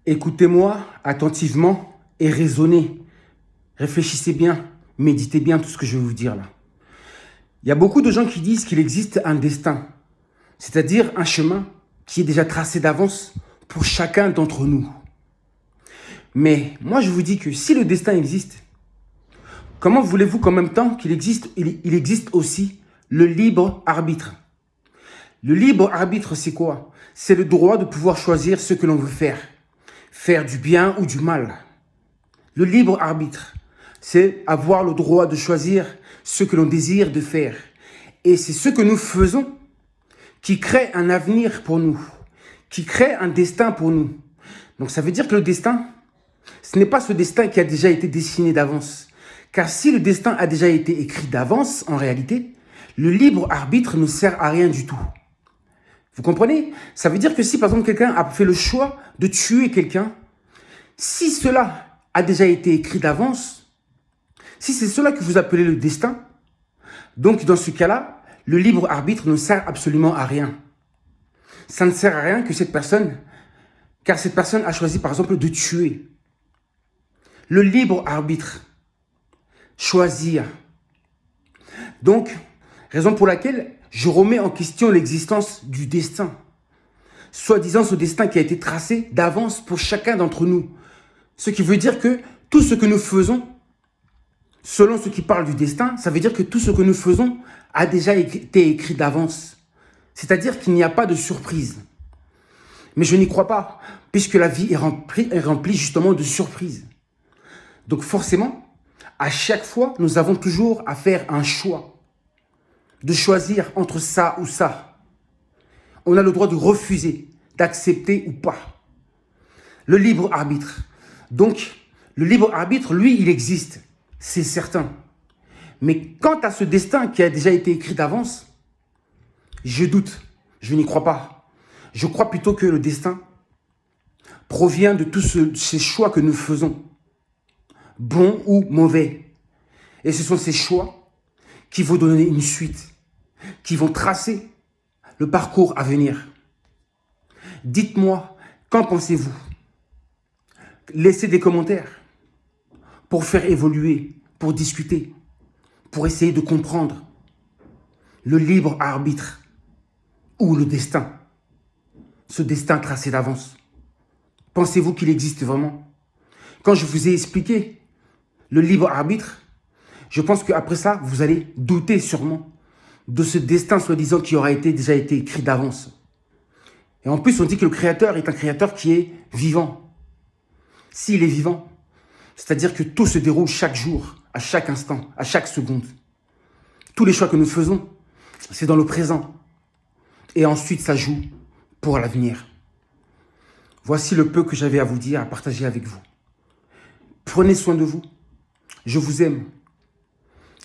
Écoutez-moi attentivement et raisonnez. Réfléchissez bien, méditez bien tout ce que je vais vous dire là. Il y a beaucoup de gens qui disent qu'il existe un destin, c'est-à-dire un chemin qui est déjà tracé d'avance pour chacun d'entre nous. Mais moi je vous dis que si le destin existe, comment voulez-vous qu'en même temps il existe aussi le libre arbitre? Le libre arbitre, c'est quoi? C'est le droit de pouvoir choisir ce que l'on veut faire. Faire du bien ou du mal. Le libre arbitre, c'est avoir le droit de choisir ce que l'on désire de faire. Et c'est ce que nous faisons qui crée un avenir pour nous, qui crée un destin pour nous. Donc ça veut dire que le destin, ce n'est pas ce destin qui a déjà été dessiné d'avance. Car si le destin a déjà été écrit d'avance, en réalité, le libre arbitre ne sert à rien du tout. Vous comprenez? Ça veut dire que si par exemple quelqu'un a fait le choix de tuer quelqu'un, si cela a déjà été écrit d'avance, si c'est cela que vous appelez le destin, donc dans ce cas-là, le libre arbitre ne sert absolument à rien. Ça ne sert à rien que cette personne, car cette personne a choisi par exemple de tuer. Le libre arbitre, choisir. Donc, raison pour laquelle je remets en question l'existence du destin. Soi-disant ce destin qui a été tracé d'avance pour chacun d'entre nous. Ce qui veut dire que tout ce que nous faisons, selon ce qui parle du destin, ça veut dire que tout ce que nous faisons a déjà été écrit d'avance. C'est-à-dire qu'il n'y a pas de surprise. Mais je n'y crois pas, puisque la vie est remplie justement de surprises. Donc forcément, à chaque fois, nous avons toujours à faire un choix. De choisir entre ça ou ça. On a le droit de refuser, d'accepter ou pas. Le libre arbitre. Donc, le libre arbitre, lui, il existe. C'est certain. Mais quant à ce destin qui a déjà été écrit d'avance, je doute. Je n'y crois pas. Je crois plutôt que le destin provient de tous ces choix que nous faisons, bons ou mauvais. Et ce sont ces choix qui vont donner une suite, qui vont tracer le parcours à venir. Dites-moi, qu'en pensez-vous? Laissez des commentaires pour faire évoluer, pour discuter, pour essayer de comprendre le libre arbitre ou le destin, ce destin tracé d'avance. Pensez-vous qu'il existe vraiment? Quand je vous ai expliqué le libre arbitre, je pense qu'après ça, vous allez douter sûrement de ce destin soi-disant qui aura déjà été écrit d'avance. Et en plus, on dit que le créateur est un créateur qui est vivant. S'il est vivant, c'est-à-dire que tout se déroule chaque jour, à chaque instant, à chaque seconde. Tous les choix que nous faisons, c'est dans le présent. Et ensuite, ça joue pour l'avenir. Voici le peu que j'avais à vous dire, à partager avec vous. Prenez soin de vous. Je vous aime.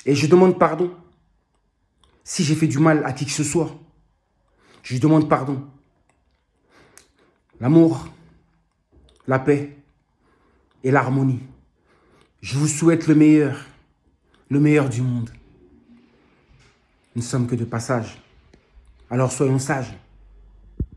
Et je demande pardon si j'ai fait du mal à qui que ce soit. Je demande pardon. L'amour, la paix et l'harmonie. Je vous souhaite le meilleur du monde. Nous ne sommes que de passage. Alors soyons sages.